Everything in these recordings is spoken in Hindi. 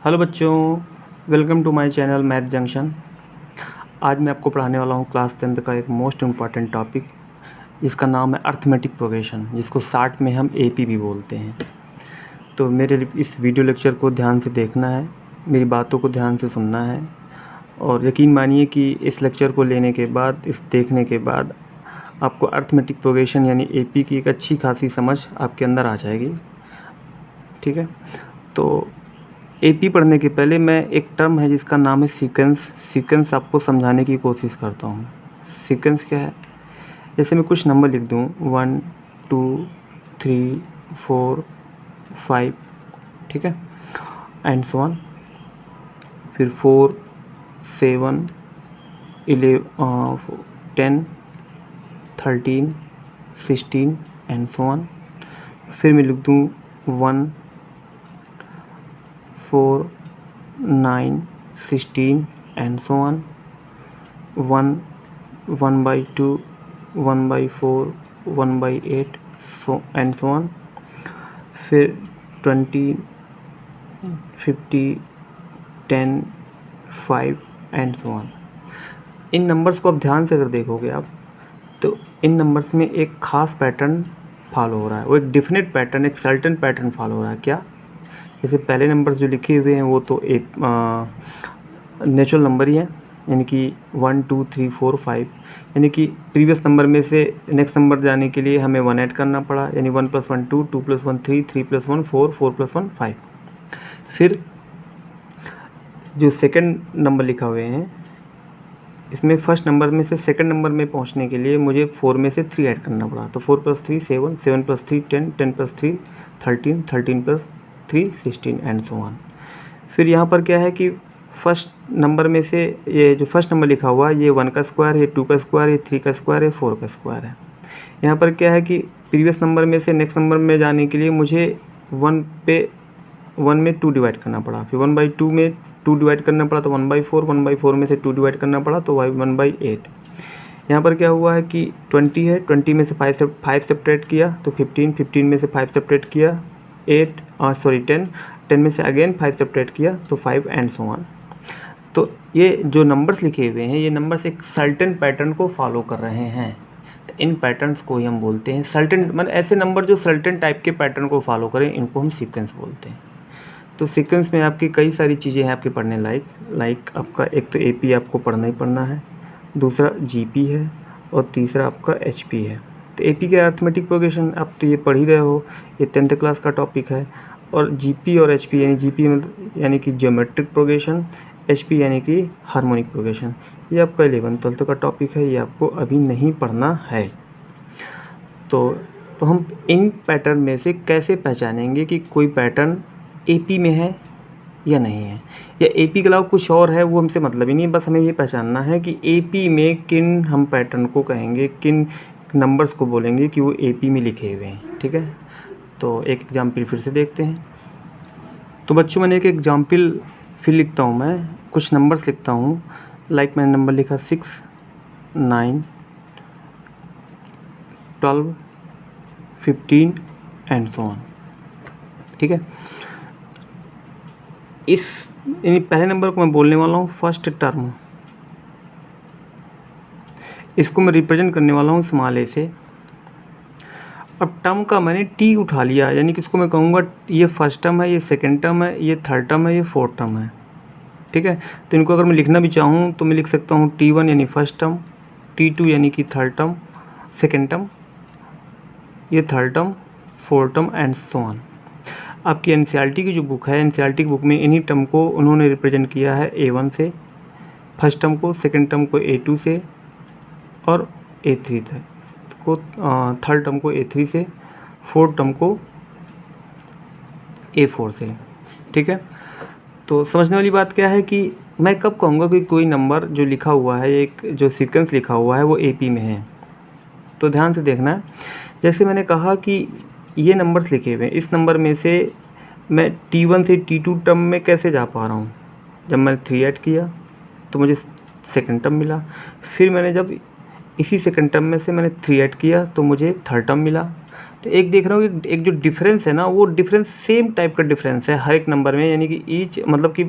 हेलो बच्चों, welcome to my channel Math Junction. आज मैं आपको पढ़ाने वाला हूँ क्लास 10th का एक मोस्ट इम्पॉर्टेंट टॉपिक, जिसका नाम है अर्थमेटिक प्रोग्रेशन, जिसको शार्ट में हम एपी भी बोलते हैं। तो मेरे इस वीडियो लेक्चर को ध्यान से देखना है, मेरी बातों को ध्यान से सुनना है, और यकीन मानिए कि इस लेक्चर को लेने के बाद, इस देखने के बाद आपको अर्थमेटिक प्रोग्रेशन यानी एपी की एक अच्छी खासी समझ आपके अंदर आ जाएगी। ठीक है, तो एपी पढ़ने के पहले मैं एक टर्म है जिसका नाम है सीक्वेंस आपको समझाने की कोशिश करता हूँ। सीक्वेंस क्या है? जैसे मैं कुछ नंबर लिख दूँ 1 2 3 4 5, ठीक है, एंड सो ऑन, फिर 4 7 11 10 13 16 एंड सो ऑन। फिर मैं लिख दूँ 1 4 9 16 and so on, 1 1 by 2 1 by 4 1 by 8 so and so on, फिर 20 50 10 5 and so on। In numbers को अब ध्यान से अगर देखोगे आप, तो इन नंबर्स में एक ख़ास पैटर्न फॉलो हो रहा है, वो एक डिफिनेट पैटर्न, एक सर्टेन पैटर्न फॉलो हो रहा है। क्या? जैसे पहले नंबर्स जो लिखे हुए हैं वो तो एक नेचुरल नंबर ही है, यानी कि 1 2 3 4 5, यानी कि प्रीवियस नंबर में से नेक्स्ट नंबर जाने के लिए हमें 1 ऐड करना पड़ा, यानी 1 + 1 2 2 + 1 3 3 + 1 4 4 + 1 5। फिर जो सेकंड नंबर लिखा हुए हैं, इसमें फर्स्ट नंबर में से सेकंड नंबर में पहुंचने के लिए मुझे 4 में से 3 ऐड करना पड़ा, तो 4 + 3 7 7 + 3 10 10 + 3 13 13 + 3 16 एंड सो ऑन। फिर यहाँ पर क्या है कि फर्स्ट नंबर में से ये जो फर्स्ट नंबर लिखा हुआ है, ये 1 का स्क्वायर है, 2 का स्क्वायर है, 3 का स्क्वायर है, 4 का स्क्वायर है। यहाँ पर क्या है कि प्रीवियस नंबर में से नेक्स्ट नंबर में जाने के लिए मुझे 1 में 2 डिवाइड करना पड़ा, फिर 1/2 में 2 डिवाइड करना पड़ा, तो 1/4 1/4 में से 2 डिवाइड करना पड़ा, तो 1/8। यहाँ पर क्या हुआ है कि 20 है, 20 में से 5 सेपरेट किया तो 15 15 में से 5 सेपरेट किया 10 10 में से अगेन 5 सेपरेट किया तो 5 एंड सो ऑन। तो ये जो नंबर्स लिखे हुए हैं, ये नंबर्स एक सर्टेन पैटर्न को फॉलो कर रहे हैं, तो इन पैटर्न्स को ही हम बोलते हैं सर्टेन, मतलब ऐसे नंबर जो सर्टेन टाइप के पैटर्न को फॉलो करें, इनको हम सीक्वेंस बोलते हैं। तो सीक्वेंस में आपकी कई सारी चीज़ें हैं आपके पढ़ने लाइक आपका एक तो एपी आपको पढ़ना ही पढ़ना है, दूसरा जीपी है, और तीसरा आपका एचपी है। तो एपी के अर्थमेटिक प्रोग्रेशन आप तो ये पढ़ ही रहे हो, ये 10th क्लास का टॉपिक है। और जीपी और एचपी, यानी जीपी यानी कि ज्योमेट्रिक प्रोग्रेशन, एचपी यानी कि हार्मोनिक प्रोग्रेशन, ये आपका 11th 12th का टॉपिक है, ये आपको अभी नहीं पढ़ना है। तो हम इन पैटर्न में से कैसे पहचानेंगे कि कोई पैटर्न एपी में है या नहीं है, या एपी के अलावा कुछ और है, वो हमसे मतलब ही नहीं, बस हमें ये पहचानना है कि एपी में किन हम पैटर्न को कहेंगे, किन नंबर्स को बोलेंगे कि वो एपी में लिखे हुए हैं। ठीक है, तो एक एग्जाम्पल फिर से देखते हैं। तो बच्चों, मैंने एक एग्जाम्पल फिर लिखता हूँ, मैं कुछ नंबर्स लिखता हूँ, लाइक मैंने नंबर लिखा 6 9 12 15 एंड सो ऑन। ठीक है, इस यानी पहले नंबर को मैं बोलने वाला हूँ फर्स्ट टर्म, इसको मैं रिप्रेजेंट करने वाला हूँ स्मॉल ए से। अब टर्म का मैंने टी उठा लिया, यानी कि इसको मैं कहूँगा ये फर्स्ट टर्म है, ये सेकंड टर्म है, ये थर्ड टर्म है, ये फोर्थ टर्म है। ठीक है, तो इनको अगर मैं लिखना भी चाहूँ तो मैं लिख सकता हूँ T1 यानी फर्स्ट टर्म, T2 यानी कि थर्ड टर्म, सेकंड टर्म, ये third term, fourth term and so on. आपकी एनसीईआरटी की जो बुक है, एनसीईआरटी की बुक में इन्हीं टर्म को उन्होंने रिप्रेजेंट किया है A1 से, फर्स्ट टर्म को, सेकंड टर्म को A2 से, और A3 तक को, थर्ड टर्म को A3 से, फोर्थ टर्म को A4 से। ठीक है, तो समझने वाली बात क्या है कि मैं कब कहूँगा कि कोई नंबर जो लिखा हुआ है, एक जो सीक्वेंस लिखा हुआ है, वो एपी में है। तो ध्यान से देखना है, जैसे मैंने कहा कि ये नंबर्स लिखे हुए हैं, इस नंबर में से मैं T1 से T2 टर्म में कैसे जा पा रहा हूँ। जब मैंने 3 ऐड किया तो मुझे सेकंड टर्म मिला, फिर मैंने जब इसी सेकंड टर्म में से मैंने 3 ऐड किया तो मुझे थर्ड टर्म मिला। तो एक देख रहा हूँ कि एक जो डिफरेंस है ना, वो डिफरेंस सेम टाइप का डिफरेंस है हर एक नंबर में, यानी कि ईच मतलब कि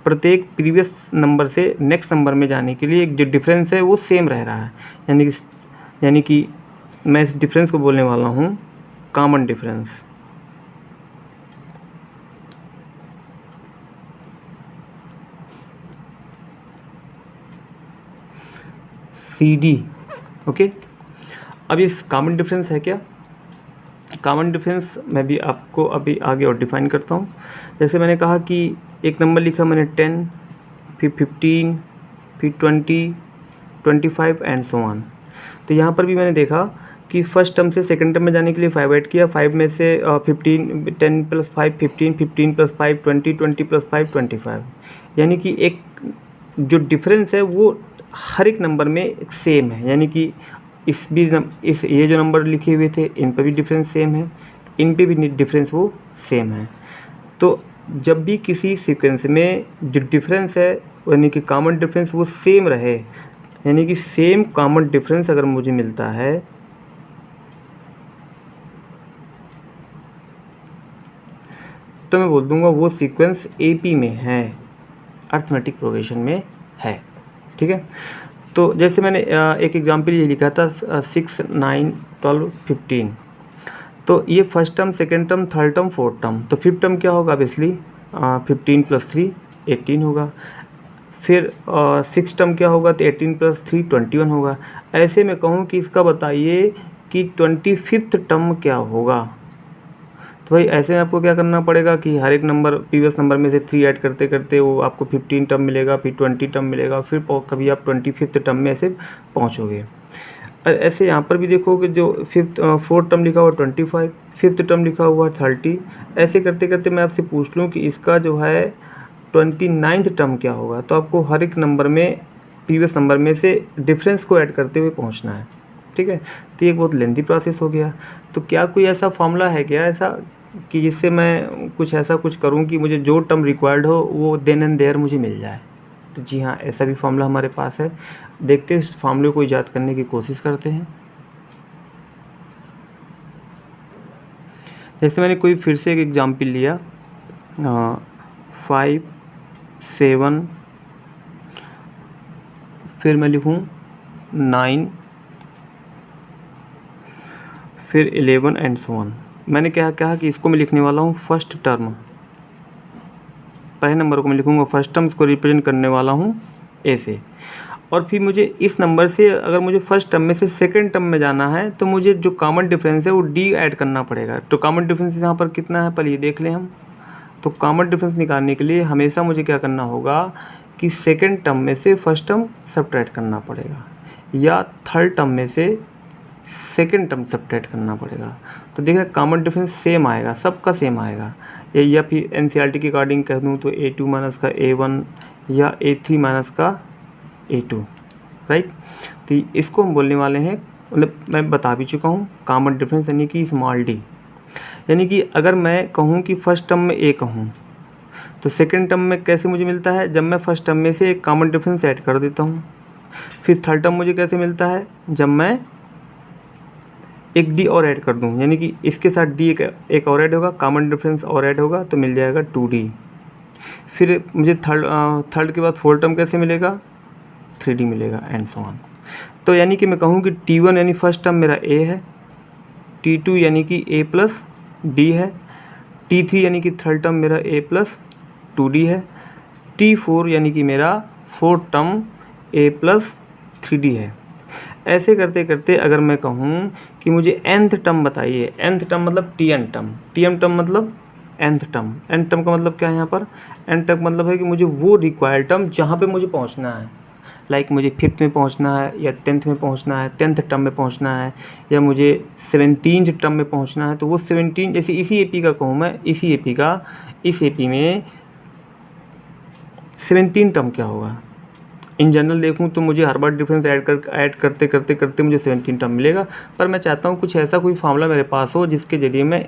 प्रत्येक प्रीवियस नंबर से नेक्स्ट नंबर में जाने के लिए एक जो डिफरेंस है वो सेम रह रहा है। यानी कि मैं इस डिफरेंस को बोलने वाला हूँ कॉमन डिफरेंस। CD, okay. अब इस कॉमन डिफरेंस है क्या, कॉमन डिफरेंस मैं भी आपको अभी आगे और डिफाइन करता हूँ। जैसे मैंने कहा कि एक नंबर लिखा मैंने 10, फिर 15, फिर 20, 25 एंड सो ऑन। तो यहाँ पर भी मैंने देखा कि फर्स्ट टर्म से सेकंड टर्म में जाने के लिए 5 ऐड किया, 5 में से 15, 10 प्लस 5 15, 15 प्लस 5 20, 20 प्लस 5 25। यानी कि एक जो डिफरेंस है वो हर एक नंबर में एक सेम है, यानी कि इस ये जो नंबर लिखे हुए थे इन पर भी डिफरेंस सेम है, इन पे भी डिफरेंस वो सेम है। तो जब भी किसी सीक्वेंस में जो डिफरेंस है यानी कि कॉमन डिफरेंस वो सेम रहे, यानी कि सेम कॉमन डिफरेंस अगर मुझे मिलता है तो मैं बोल दूंगा वो सीक्वेंस AP में है, अर्थमेटिक प्रोग्रेशन में है। ठीक है, तो जैसे मैंने एक एग्जांपल ये लिखा था 6, 9, 12, 15। तो ये first term, second term, third term, fourth term. तो फिफ्थ टर्म क्या होगा, ऑब्वियसली 15 प्लस 3 18 होगा। फिर सिक्स टर्म क्या होगा, तो 18 प्लस 3 21 होगा। ऐसे में कहूँ कि इसका बताइए कि 25th टर्म क्या होगा, तो भाई ऐसे में आपको क्या करना पड़ेगा कि हर एक नंबर प्रीवियस नंबर में से 3 ऐड करते करते वो आपको 15 टर्म मिलेगा, फिर 20 टर्म मिलेगा, फिर कभी आप 25th टर्म में ऐसे पहुँचोगे। ऐसे यहाँ पर भी देखो कि जो फोर्थ टर्म लिखा हुआ 25, फिफ्थ टर्म लिखा हुआ 30। ऐसे करते करते मैं आपसे पूछ लूँ कि इसका जो है 29th टर्म क्या होगा, तो आपको हर एक नंबर में प्रीवियस नंबर में से डिफरेंस को ऐड करते हुए पहुँचना है। ठीक है, तो ये एक बहुत लेंथी प्रोसेस हो गया। तो क्या कोई ऐसा फॉर्मूला है क्या ऐसा कि जिससे मैं कुछ ऐसा कुछ करूं कि मुझे जो टर्म रिक्वायर्ड हो वो देन एंड देयर मुझे मिल जाए? तो जी हाँ, ऐसा भी फॉर्मूला हमारे पास है। देखते हैं इस फॉर्मूले को ईजाद करने की कोशिश करते हैं। जैसे मैंने कोई फिर से एक एग्जाम्पल लिया 5, 7, फिर मैं लिखूँ 9, फिर 11 एंड सो ऑन। मैंने क्या कहा कि इसको मैं लिखने वाला हूँ फर्स्ट टर्म, पहले नंबर को मैं लिखूँगा फर्स्ट टर्म, इसको रिप्रेजेंट करने वाला हूँ ए से। और फिर मुझे इस नंबर से अगर मुझे फर्स्ट टर्म में से सेकंड टर्म में जाना है तो मुझे जो कॉमन डिफरेंस है वो D ऐड करना पड़ेगा। तो कॉमन डिफरेंस यहाँ पर कितना है पहले ये देख लें हम। तो कॉमन डिफरेंस निकालने के लिए हमेशा मुझे क्या करना होगा कि सेकेंड टर्म में से फर्स्ट टर्म सब्ट्रैक्ट करना पड़ेगा, या थर्ड टर्म में से सेकेंड टर्म सब्ट्रैक्ट करना पड़ेगा। तो देख रहे कॉमन डिफरेंस सेम आएगा, सबका सेम आएगा। या फिर NCERT के अकॉर्डिंग कह दूँ तो A2 माइनस का A1 या A3 माइनस का A2, राइट। तो इसको हम बोलने वाले हैं, मतलब मैं बता भी चुका हूँ कॉमन डिफरेंस यानी कि स्मॉल d। यानी कि अगर मैं कहूँ कि फर्स्ट टर्म में A कहूँ तो सेकेंड टर्म में कैसे मुझे मिलता है, जब मैं फर्स्ट टर्म में से एक कॉमन डिफरेंस ऐड कर देता हूँ। फिर थर्ड टर्म मुझे कैसे मिलता है, जब मैं एक D और ऐड कर दूँ, यानी कि इसके साथ D एक और ऐड होगा, कॉमन डिफरेंस और ऐड होगा तो मिल जाएगा 2D। फिर मुझे थर्ड के बाद फोर्थ टर्म कैसे मिलेगा, 3D मिलेगा एंड सो ऑन। तो यानी कि मैं कहूँ कि T1 यानी फर्स्ट टर्म मेरा A है, T2 यानी कि A प्लस D है, T3 यानी कि थर्ड टर्म मेरा A प्लस 2D है, T4 यानी कि मेरा fourth term A plus 3D है। ऐसे करते करते अगर मैं कहूँ कि मुझे nth टर्म बताइए, nth टर्म मतलब Tn टर्म, Tm टर्म मतलब nth टर्म, n टर्म का मतलब क्या है यहाँ पर, n टर्म मतलब है कि मुझे वो रिक्वायर्ड टर्म जहाँ पे मुझे पहुँचना है, लाइक मुझे फिफ्थ में पहुँचना है या 10th में पहुँचना है, 10th टर्म में पहुँचना है, या मुझे 17th टर्म में पहुँचना है। तो वो 17 जैसे इसी AP का कहूँ मैं, इसी AP का इस AP में 17 टर्म क्या होगा। इन जनरल देखूँ तो मुझे हर बार डिफरेंस ऐड करते करते करते मुझे 17 टर्म मिलेगा। पर मैं चाहता हूँ कुछ ऐसा कोई फार्मूला मेरे पास हो जिसके ज़रिए मैं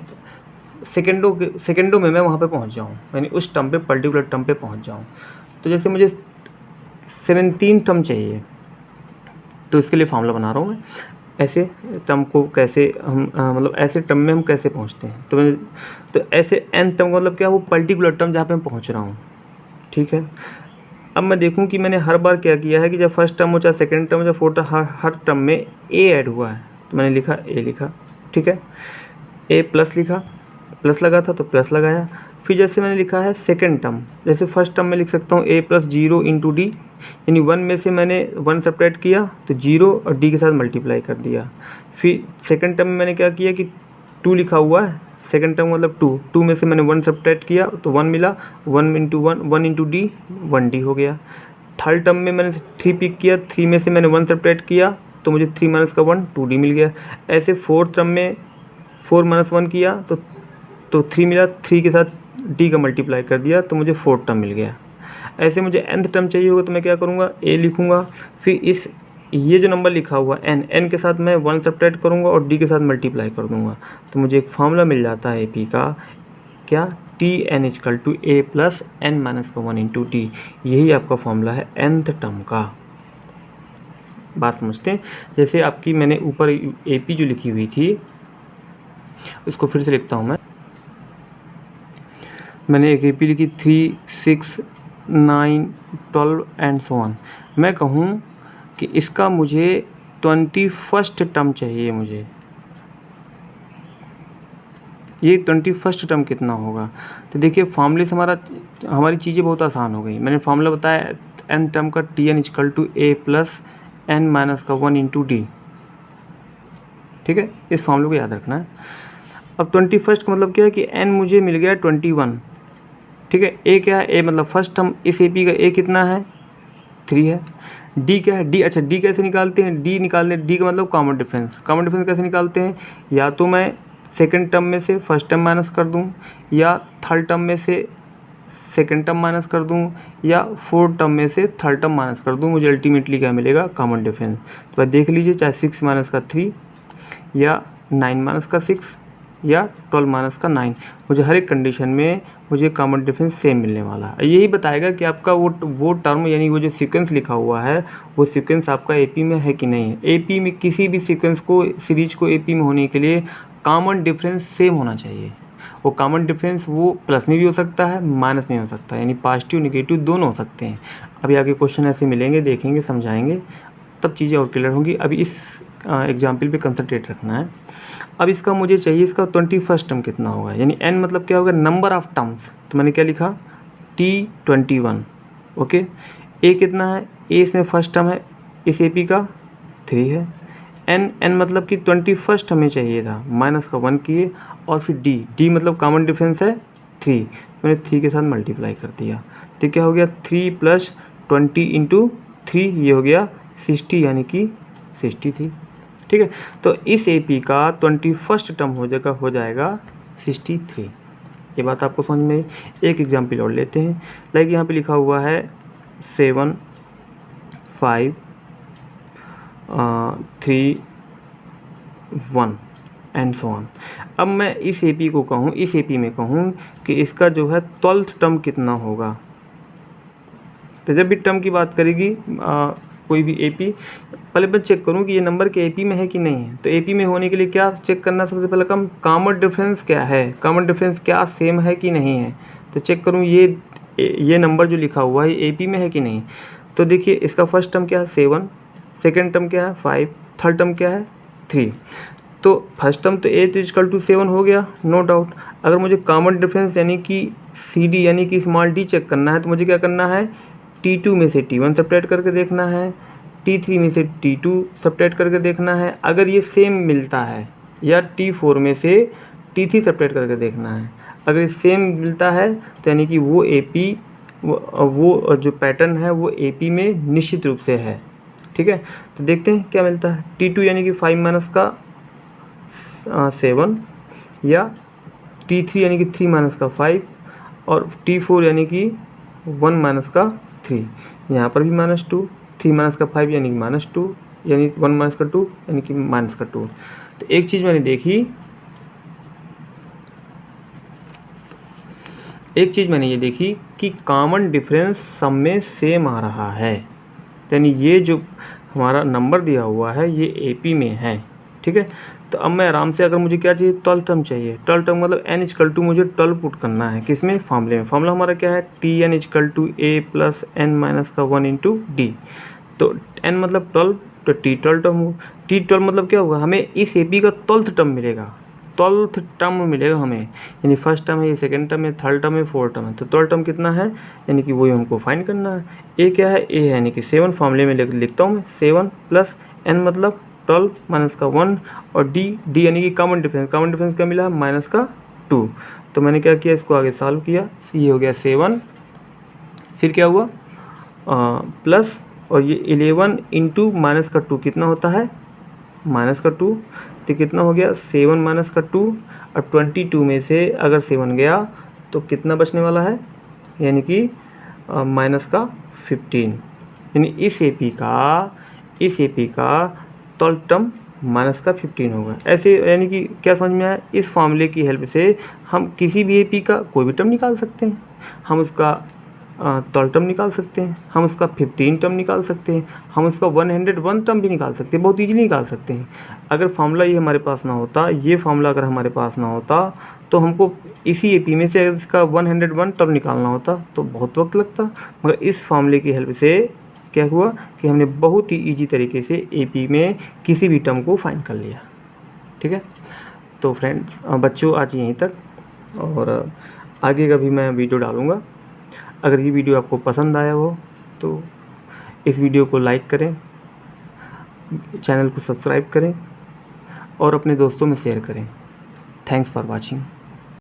सेकेंडों में मैं वहाँ पे पहुँच जाऊँ, यानी उस टर्म पे पर्टिकुलर टर्म पे पहुँच जाऊँ। तो जैसे मुझे 17 टर्म चाहिए, तो इसके लिए फार्मूला बना रहा हूँ मैं। ऐसे टर्म को कैसे हम मतलब ऐसे टर्म में हम कैसे पहुँचते हैं, तो ऐसे n टर्म का मतलब क्या, वो पर्टिकुलर टर्म जहाँ पे मैं पहुँच रहा हूँ। ठीक है, अब मैं देखूँ कि मैंने हर बार क्या किया है कि जब फर्स्ट टर्म हो चाहे सेकेंड टर्म हो चाहे फोर्थ टर्म, हर टर्म में a ऐड हुआ है, तो मैंने लिखा a लिखा। ठीक है, a प्लस लिखा, प्लस लगा था तो प्लस लगाया। फिर जैसे मैंने लिखा है सेकेंड टर्म, जैसे फर्स्ट टर्म में लिख सकता हूँ a प्लस 0 इंटू डी, यानी 1 में से मैंने 1 सब्ट्रैक्ट किया तो 0 और d के साथ मल्टीप्लाई कर दिया। फिर सेकेंड टर्म में मैंने क्या किया कि 2 लिखा हुआ है, सेकेंड टर्म मतलब 2 में से मैंने 1 सब्ट्रैक्ट किया तो 1 मिला, 1 इंटू 1 इंटू डी 1d हो गया। थर्ड टर्म में मैंने 3 पिक किया, 3 में से मैंने 1 सब्ट्रैक्ट किया तो मुझे 3 माइनस का 1 2d मिल गया। ऐसे फोर्थ टर्म में 4 माइनस 1 किया तो 3 मिला, 3 के साथ d का मल्टीप्लाई कर दिया तो मुझे फोर्थ टर्म मिल गया। ऐसे मुझे nth टर्म चाहिए होगा तो मैं क्या करूँगा, a लिखूँगा। फिर ये जो नंबर लिखा हुआ n के साथ मैं 1 सब्ट्रैक्ट करूँगा और d के साथ मल्टीप्लाई कर दूँगा, तो मुझे एक फार्मूला मिल जाता है AP का, क्या, Tn equal to a plus n minus का 1 इंटू टी। यही आपका फार्मूला है nth टर्म का। बात समझते हैं। जैसे आपकी मैंने ऊपर AP जो लिखी हुई थी उसको फिर से लिखता हूँ मैंने एक AP लिखी 3, 6, 9, 12 एंड सो ऑन। मैं कहूँ कि इसका मुझे 21st टर्म चाहिए मुझे, ये 21st टर्म कितना होगा। तो देखिए फार्मूले से हमारी चीज़ें बहुत आसान हो गई। मैंने फार्मूला बताया n टर्म का Tn equal to a plus n minus का 1 इंटू डी। ठीक है, इस फार्मूले को याद रखना है। अब 21st का मतलब क्या है कि n मुझे मिल गया 21। ठीक है, a क्या है, a मतलब फर्स्ट टर्म, इस AP का a कितना है 3 है। d क्या है, d, अच्छा d कैसे निकालते हैं, d निकालने, d का मतलब कॉमन डिफरेंस। कॉमन डिफरेंस कैसे निकालते हैं, या तो मैं सेकेंड टर्म में से फर्स्ट टर्म माइनस कर दूं, या थर्ड टर्म में से सेकेंड टर्म माइनस कर दूं, या फोर्थ टर्म में से थर्ड टर्म माइनस कर दूं, मुझे अल्टीमेटली क्या मिलेगा, कॉमन डिफरेंस। तो देख लीजिए, चाहे 6 माइनस का 3 या 9 माइनस का 6 या 12 माइनस का 9, मुझे हर एक कंडीशन में मुझे कॉमन डिफरेंस सेम मिलने वाला है। यही बताएगा कि आपका वो टर्म यानी वो जो सीक्वेंस लिखा हुआ है वो सीक्वेंस आपका AP में है कि नहीं है। AP में किसी भी सीक्वेंस को, सीरीज को AP में होने के लिए कॉमन डिफरेंस सेम होना चाहिए। वो कॉमन डिफरेंस वो प्लस में भी हो सकता है, माइनस में हो सकता है, यानी पॉजिटिव निगेटिव दोनों हो सकते हैं। अभी आगे क्वेश्चन ऐसे मिलेंगे, देखेंगे, समझाएंगे, तब चीज़ें और क्लियर होंगी। अभी इस एग्जाम्पल पे कंसंट्रेट रखना है। अब इसका मुझे चाहिए, इसका 21st टर्म कितना होगा, यानी n मतलब क्या होगा, नंबर ऑफ टर्म्स। तो मैंने क्या लिखा, T21। ओके, a कितना है, a इसमें फर्स्ट टर्म है, इस AP का 3 है। n मतलब कि 21st हमें चाहिए था, माइनस का 1 किए, और फिर d मतलब कॉमन डिफरेंस है 3, मैंने 3 के साथ मल्टीप्लाई कर दिया। तो क्या हो गया, 3 प्लस 20 इंटू 3, ये हो गया 60, यानी कि 63। ठीक है, तो इस AP का 21st टर्म हो जाएगा 63। ये बात आपको समझ में। एक एग्जाम्पल और लेते हैं, लाइक यहाँ पे लिखा हुआ है 7, 5, 3, 1 एंड सो ऑन। अब मैं इस AP को कहूँ, इस AP में कहूँ कि इसका जो है 12th टर्म कितना होगा। तो जब भी टर्म की बात करेगी कोई भी AP, पहले मैं चेक करूँ कि ये नंबर के AP में है कि नहीं है। तो AP में होने के लिए क्या चेक करना, सबसे पहले कॉमन डिफरेंस क्या है, कॉमन डिफरेंस क्या सेम है कि नहीं है। तो चेक करूँ ये नंबर जो लिखा हुआ है ये AP में है कि नहीं। तो देखिए, इसका फर्स्ट टर्म क्या है 7, सेकेंड टर्म क्या है 5, थर्ड टर्म क्या है 3। तो फर्स्ट टर्म तो a इक्वल टू 7 हो गया, नो डाउट। अगर मुझे कॉमन डिफरेंस यानी कि CD यानी कि स्मॉल d चेक करना है, तो मुझे क्या करना है, T2 में से T1 सब्ट्रैक्ट करके देखना है, T3 में से T2 सब्ट्रैक्ट करके देखना है। अगर ये सेम मिलता है, या T4 में से T3 सब्ट्रैक्ट करके देखना है। अगर ये सेम मिलता है तो यानी कि वो AP, वो जो पैटर्न है वो AP में निश्चित रूप से है। ठीक है, तो देखते हैं क्या मिलता है। T2 यानी कि 5 माइनस का 7, या T3 यानी कि 3 माइनस का 5, और T4 यानी कि 1 माइनस का 3। यहाँ पर भी -2, 3 माइनस का 5 यानी कि -2, यानी 1 माइनस का 2 यानी कि माइनस का 2। तो एक चीज़ मैंने ये देखी कि कॉमन डिफरेंस सब में सेम आ रहा है। यानी ये जो हमारा नंबर दिया हुआ है ये AP में है, ठीक है। तो अब मैं आराम से, अगर मुझे क्या चाहिए, 12 टर्म चाहिए। 12 टर्म मतलब n इक्वल टू मुझे 12 पुट करना है, किसमें, फार्मूले में। फार्मूला हमारा क्या है, Tn equal to A plus n minus का 1 इंटू डी। तो n मतलब 12, तो T12 टर्म हो। T12 मतलब क्या होगा, हमें इस AP का 12th टर्म मिलेगा, 12th टर्म मिलेगा हमें, यानी फर्स्ट टर्म है, ये सेकंड टर्म है, थर्ड टर्म है, फोर्थ टर्म है। तो 12 टर्म कितना है, यानी कि वही हमको फाइंड करना है। ए क्या है, ए है, यानी कि 7 फार्मूले में लिखता हूँ मैं, 7 प्लस n मतलब 12 माइनस का 1, और डी यानी कि कॉमन डिफरेंस क्या मिला है, माइनस का 2। तो मैंने क्या किया, इसको आगे सॉल्व किया, ये हो गया 7, फिर क्या हुआ प्लस, और ये 11 इंटू माइनस का 2 कितना होता है, माइनस का 2। तो कितना हो गया, 7 माइनस का 2, और 22 में से अगर 7 गया तो कितना बचने वाला है, यानी कि माइनस का 15, यानी इस AP का 12 टर्म माइनस का 15 होगा। ऐसे यानी कि क्या समझ में आया, इस फॉर्मूले की हेल्प से हम किसी भी AP का कोई भी टर्म निकाल सकते हैं। हम उसका 12 टर्म निकाल सकते हैं, हम उसका 15 टर्म निकाल सकते हैं, हम उसका 101 टर्म भी निकाल सकते हैं, बहुत ईजिली निकाल सकते हैं। अगर फार्मूला ये हमारे पास ना होता, ये फार्मूला अगर हमारे पास ना होता, तो हमको इसी AP में से इसका 101 टर्म निकालना होता तो बहुत वक्त लगता। मगर इस फार्मूले की हेल्प से क्या हुआ कि हमने बहुत ही ईजी तरीके से AP में किसी भी टर्म को फाइंड कर लिया, ठीक है। तो फ्रेंड्स, बच्चों, आज यहीं तक, और आगे का भी मैं वीडियो डालूँगा। अगर ये वीडियो आपको पसंद आया हो तो इस वीडियो को लाइक करें, चैनल को सब्सक्राइब करें और अपने दोस्तों में शेयर करें। Thanks for watching.